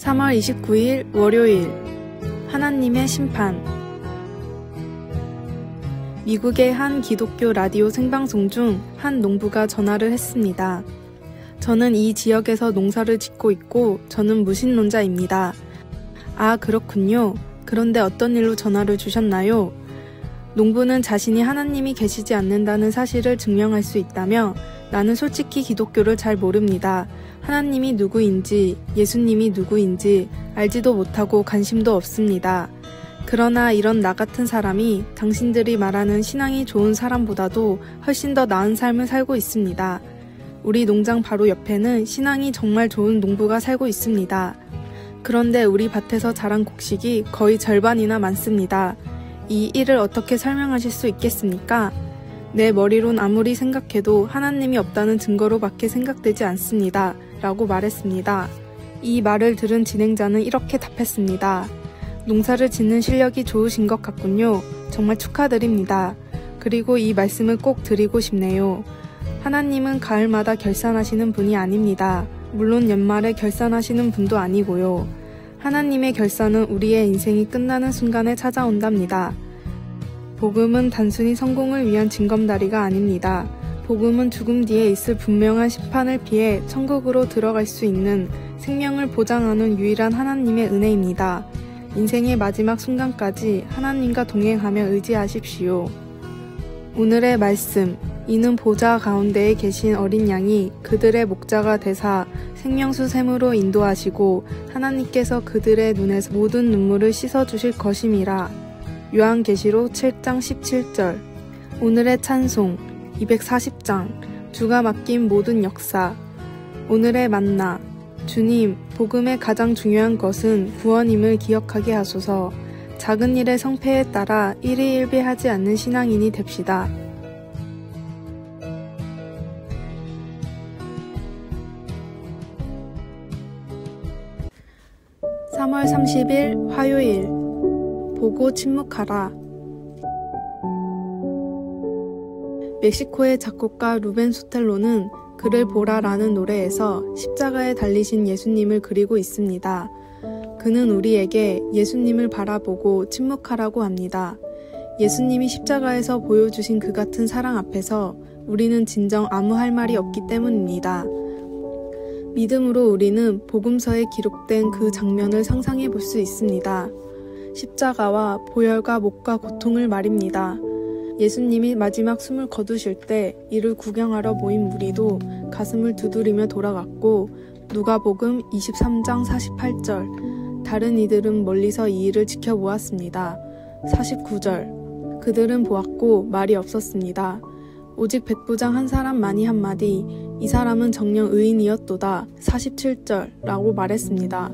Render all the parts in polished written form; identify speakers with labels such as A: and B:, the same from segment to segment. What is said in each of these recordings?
A: 3월 29일 월요일 하나님의 심판. 미국의 한 기독교 라디오 생방송 중 한 농부가 전화를 했습니다. 저는 이 지역에서 농사를 짓고 있고 저는 무신론자입니다. 아, 그렇군요. 그런데 어떤 일로 전화를 주셨나요? 농부는 자신이 하나님이 계시지 않는다는 사실을 증명할 수 있다며 나는 솔직히 기독교를 잘 모릅니다. 하나님이 누구인지, 예수님이 누구인지 알지도 못하고 관심도 없습니다. 그러나 이런 나 같은 사람이 당신들이 말하는 신앙이 좋은 사람보다도 훨씬 더 나은 삶을 살고 있습니다. 우리 농장 바로 옆에는 신앙이 정말 좋은 농부가 살고 있습니다. 그런데 우리 밭에서 자란 곡식이 거의 절반이나 많습니다. 이 일을 어떻게 설명하실 수 있겠습니까? 내 머리론 아무리 생각해도 하나님이 없다는 증거로밖에 생각되지 않습니다. 라고 말했습니다. 이 말을 들은 진행자는 이렇게 답했습니다. 농사를 짓는 실력이 좋으신 것 같군요. 정말 축하드립니다. 그리고 이 말씀을 꼭 드리고 싶네요. 하나님은 가을마다 결산하시는 분이 아닙니다. 물론 연말에 결산하시는 분도 아니고요. 하나님의 결산은 우리의 인생이 끝나는 순간에 찾아온답니다. 복음은 단순히 성공을 위한 징검다리가 아닙니다. 복음은 죽음 뒤에 있을 분명한 심판을 피해 천국으로 들어갈 수 있는 생명을 보장하는 유일한 하나님의 은혜입니다. 인생의 마지막 순간까지 하나님과 동행하며 의지하십시오. 오늘의 말씀. 이는 보좌 가운데에 계신 어린 양이 그들의 목자가 되사 생명수 샘으로 인도하시고 하나님께서 그들의 눈에서 모든 눈물을 씻어주실 것임이라. 요한계시록 7장 17절. 오늘의 찬송 240장. 주가 맡긴 모든 역사. 오늘의 만나. 주님, 복음의 가장 중요한 것은 구원임을 기억하게 하소서. 작은 일의 성패에 따라 일희일비하지 않는 신앙인이 됩시다. (3월 30일) 화요일. 보고 침묵하라. 멕시코의 작곡가 루벤 소텔로는 그를 보라라는 노래에서 십자가에 달리신 예수님을 그리고 있습니다. 그는 우리에게 예수님을 바라보고 침묵하라고 합니다. 예수님이 십자가에서 보여주신 그 같은 사랑 앞에서 우리는 진정 아무 할 말이 없기 때문입니다. 믿음으로 우리는 복음서에 기록된 그 장면을 상상해 볼 수 있습니다. 십자가와 보혈과 목과 고통을 말입니다. 예수님이 마지막 숨을 거두실 때 이를 구경하러 모인 무리도 가슴을 두드리며 돌아갔고 누가복음 23장 48절. 다른 이들은 멀리서 이 일을 지켜보았습니다. 49절. 그들은 보았고 말이 없었습니다. 오직 백부장 한 사람만이 한마디 이 사람은 정녕 의인이었도다 47절 라고 말했습니다.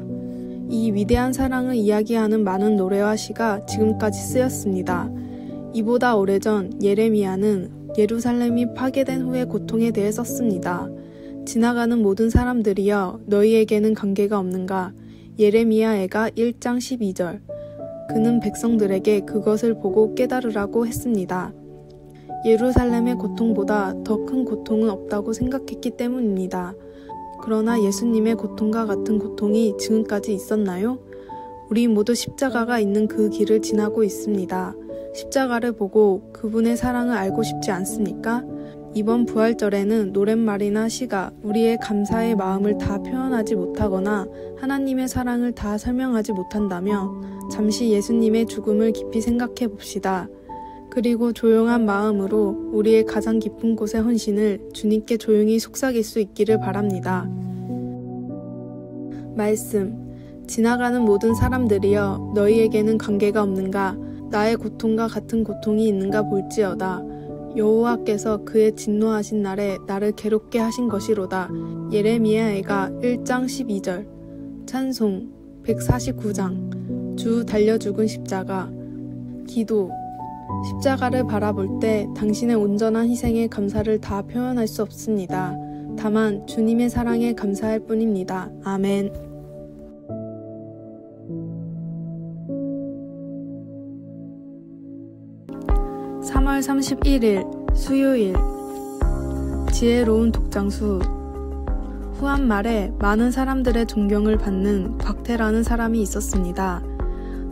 A: 이 위대한 사랑을 이야기하는 많은 노래와 시가 지금까지 쓰였습니다. 이보다 오래전 예레미야는 예루살렘이 파괴된 후의 고통에 대해 썼습니다. 지나가는 모든 사람들이여 너희에게는 관계가 없는가? 예레미야 애가 1장 12절. 그는 백성들에게 그것을 보고 깨달으라고 했습니다. 예루살렘의 고통보다 더 큰 고통은 없다고 생각했기 때문입니다. 그러나 예수님의 고통과 같은 고통이 지금까지 있었나요? 우리 모두 십자가가 있는 그 길을 지나고 있습니다. 십자가를 보고 그분의 사랑을 알고 싶지 않습니까? 이번 부활절에는 노랫말이나 시가 우리의 감사의 마음을 다 표현하지 못하거나 하나님의 사랑을 다 설명하지 못한다면 잠시 예수님의 죽음을 깊이 생각해 봅시다. 그리고 조용한 마음으로 우리의 가장 깊은 곳의 헌신을 주님께 조용히 속삭일 수 있기를 바랍니다. 말씀. 지나가는 모든 사람들이여 너희에게는 관계가 없는가? 나의 고통과 같은 고통이 있는가 볼지어다. 여호와께서 그의 진노하신 날에 나를 괴롭게 하신 것이로다. 예레미야 애가 1장 12절. 찬송 149장. 주 달려 죽은 십자가. 기도. 십자가를 바라볼 때 당신의 온전한 희생에 감사를 다 표현할 수 없습니다. 다만 주님의 사랑에 감사할 뿐입니다. 아멘. (3월 31일) 수요일. 지혜로운 독장수. 후한 말에 많은 사람들의 존경을 받는 곽태라는 사람이 있었습니다.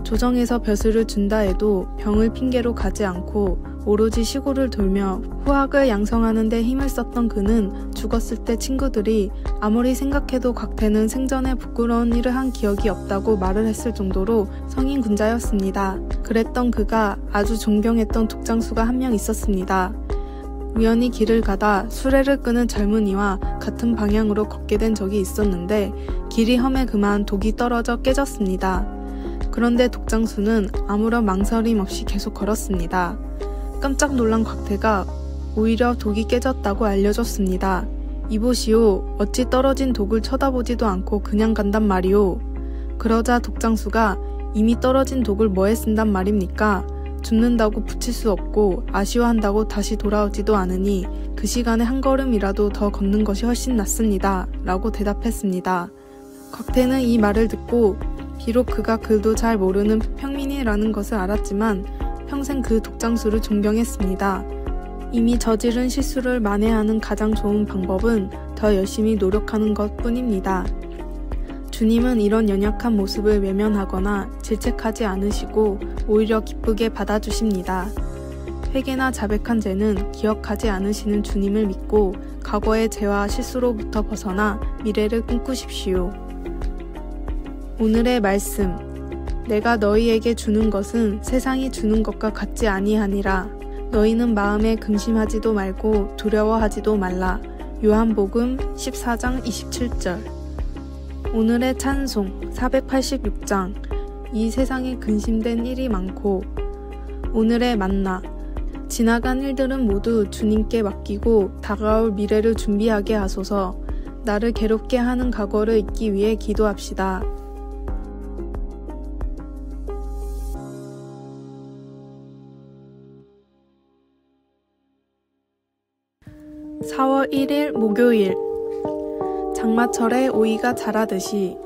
A: 조정에서 벼슬을 준다 해도 병을 핑계로 가지 않고 오로지 시골을 돌며 후학을 양성하는 데 힘을 썼던 그는 죽었을 때 친구들이 아무리 생각해도 곽태는 생전에 부끄러운 일을 한 기억이 없다고 말을 했을 정도로 성인군자였습니다. 그랬던 그가 아주 존경했던 독장수가 한 명 있었습니다. 우연히 길을 가다 수레를 끄는 젊은이와 같은 방향으로 걷게 된 적이 있었는데 길이 험해 그만 독이 떨어져 깨졌습니다. 그런데 독장수는 아무런 망설임 없이 계속 걸었습니다. 깜짝 놀란 곽태가 오히려 독이 깨졌다고 알려줬습니다. 이보시오, 어찌 떨어진 독을 쳐다보지도 않고 그냥 간단 말이오. 그러자 독장수가 이미 떨어진 독을 뭐에 쓴단 말입니까? 죽는다고 붙일 수 없고 아쉬워한다고 다시 돌아오지도 않으니 그 시간에 한 걸음이라도 더 걷는 것이 훨씬 낫습니다. 라고 대답했습니다. 곽태는 이 말을 듣고 비록 그가 글도 잘 모르는 평민이라는 것을 알았지만 평생 그 독장수를 존경했습니다. 이미 저지른 실수를 만회하는 가장 좋은 방법은 더 열심히 노력하는 것 뿐입니다. 주님은 이런 연약한 모습을 외면하거나 질책하지 않으시고 오히려 기쁘게 받아주십니다. 회개나 자백한 죄는 기억하지 않으시는 주님을 믿고 과거의 죄와 실수로부터 벗어나 미래를 꿈꾸십시오. 오늘의 말씀. 내가 너희에게 주는 것은 세상이 주는 것과 같지 아니하니라. 너희는 마음에 근심하지도 말고 두려워하지도 말라. 요한복음 14장 27절. 오늘의 찬송 486장. 이 세상에 근심된 일이 많고. 오늘의 만나. 지나간 일들은 모두 주님께 맡기고 다가올 미래를 준비하게 하소서. 나를 괴롭게 하는 과거를 잊기 위해 기도합시다. 4월 1일 목요일. 장마철에 오이가 자라듯이.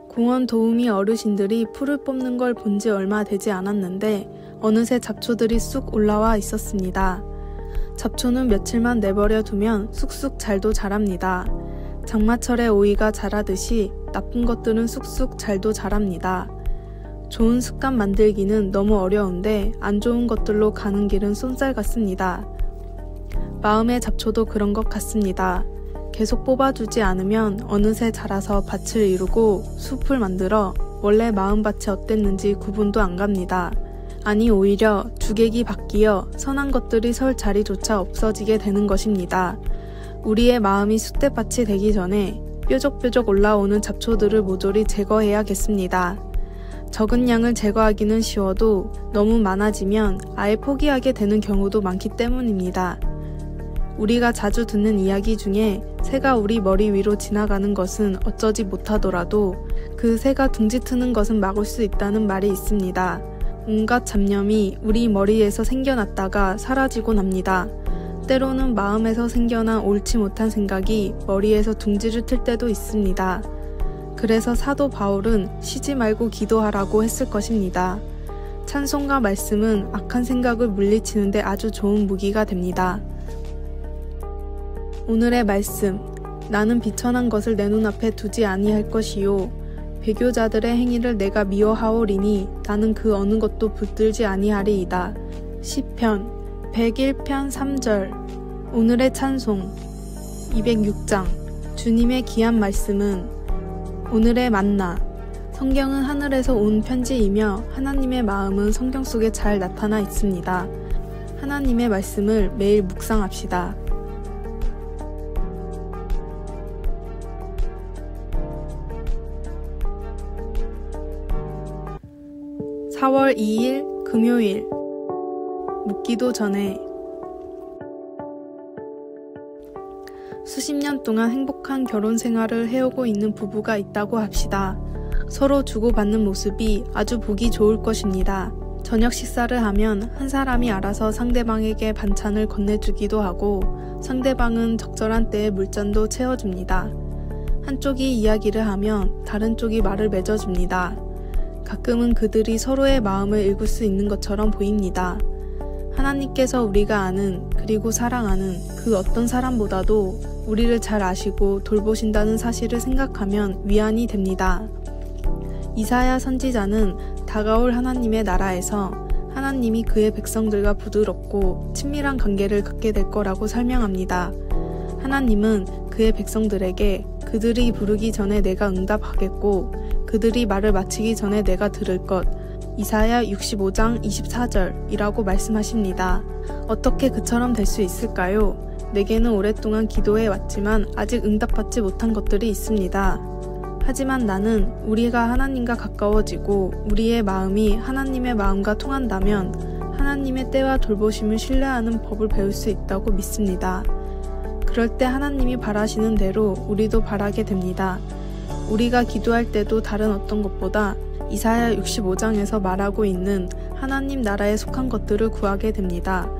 A: 공원 도우미 어르신들이 풀을 뽑는 걸 본 지 얼마 되지 않았는데 어느새 잡초들이 쑥 올라와 있었습니다. 잡초는 며칠만 내버려 두면 쑥쑥 잘도 자랍니다. 장마철에 오이가 자라듯이 나쁜 것들은 쑥쑥 잘도 자랍니다. 좋은 습관 만들기는 너무 어려운데 안 좋은 것들로 가는 길은 쏜살 같습니다. 마음의 잡초도 그런 것 같습니다. 계속 뽑아주지 않으면 어느새 자라서 밭을 이루고 숲을 만들어 원래 마음밭이 어땠는지 구분도 안 갑니다. 아니 오히려 주객이 바뀌어 선한 것들이 설 자리조차 없어지게 되는 것입니다. 우리의 마음이 쑥대밭이 되기 전에 뾰족뾰족 올라오는 잡초들을 모조리 제거해야겠습니다. 적은 양을 제거하기는 쉬워도 너무 많아지면 아예 포기하게 되는 경우도 많기 때문입니다. 우리가 자주 듣는 이야기 중에 새가 우리 머리 위로 지나가는 것은 어쩌지 못하더라도 그 새가 둥지 트는 것은 막을 수 있다는 말이 있습니다. 온갖 잡념이 우리 머리에서 생겨났다가 사라지곤 합니다. 때로는 마음에서 생겨난 옳지 못한 생각이 머리에서 둥지를 틀 때도 있습니다. 그래서 사도 바울은 쉬지 말고 기도하라고 했을 것입니다. 찬송과 말씀은 악한 생각을 물리치는데 아주 좋은 무기가 됩니다. 오늘의 말씀. 나는 비천한 것을 내 눈앞에 두지 아니할 것이요 배교자들의 행위를 내가 미워하오리니 나는 그 어느 것도 붙들지 아니하리이다. 시편 101편 3절. 오늘의 찬송 206장. 주님의 귀한 말씀은. 오늘의 만나. 성경은 하늘에서 온 편지이며 하나님의 마음은 성경 속에 잘 나타나 있습니다. 하나님의 말씀을 매일 묵상합시다. 4월 2일 금요일. 묻기도 전에. 수십 년 동안 행복한 결혼 생활을 해오고 있는 부부가 있다고 합시다. 서로 주고받는 모습이 아주 보기 좋을 것입니다. 저녁 식사를 하면 한 사람이 알아서 상대방에게 반찬을 건네주기도 하고 상대방은 적절한 때에 물잔도 채워줍니다. 한쪽이 이야기를 하면 다른 쪽이 말을 맺어줍니다. 가끔은 그들이 서로의 마음을 읽을 수 있는 것처럼 보입니다. 하나님께서 우리가 아는 그리고 사랑하는 그 어떤 사람보다도 우리를 잘 아시고 돌보신다는 사실을 생각하면 위안이 됩니다. 이사야 선지자는 다가올 하나님의 나라에서 하나님이 그의 백성들과 부드럽고 친밀한 관계를 갖게 될 거라고 설명합니다. 하나님은 그의 백성들에게 그들이 부르기 전에 내가 응답하겠고 그들이 말을 마치기 전에 내가 들을 것, 이사야 65장 24절이라고 말씀하십니다. 어떻게 그처럼 될 수 있을까요? 내게는 오랫동안 기도해 왔지만 아직 응답받지 못한 것들이 있습니다. 하지만 나는 우리가 하나님과 가까워지고 우리의 마음이 하나님의 마음과 통한다면 하나님의 때와 돌보심을 신뢰하는 법을 배울 수 있다고 믿습니다. 그럴 때 하나님이 바라시는 대로 우리도 바라게 됩니다. 우리가 기도할 때도 다른 어떤 것보다 이사야 65장에서 말하고 있는 하나님 나라에 속한 것들을 구하게 됩니다.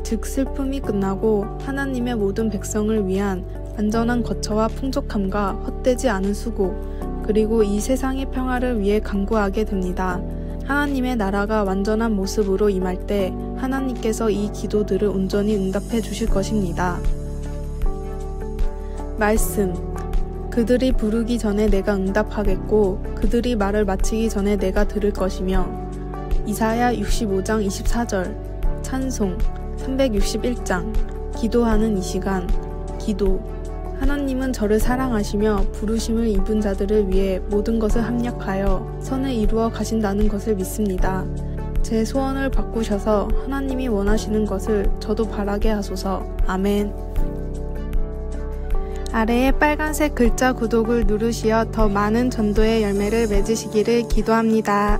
A: 즉 슬픔이 끝나고 하나님의 모든 백성을 위한 안전한 거처와 풍족함과 헛되지 않은 수고, 그리고 이 세상의 평화를 위해 간구하게 됩니다. 하나님의 나라가 완전한 모습으로 임할 때 하나님께서 이 기도들을 온전히 응답해 주실 것입니다. 말씀. 그들이 부르기 전에 내가 응답하겠고 그들이 말을 마치기 전에 내가 들을 것이며 이사야 65장 24절 찬송 361장 기도하는 이 시간 기도. 하나님은 저를 사랑하시며 부르심을 입은 자들을 위해 모든 것을 합력하여 선을 이루어 가신다는 것을 믿습니다. 제 소원을 바꾸셔서 하나님이 원하시는 것을 저도 바라게 하소서. 아멘. 아래에 빨간색 글자 구독을 누르시어 더 많은 전도의 열매를 맺으시기를 기도합니다.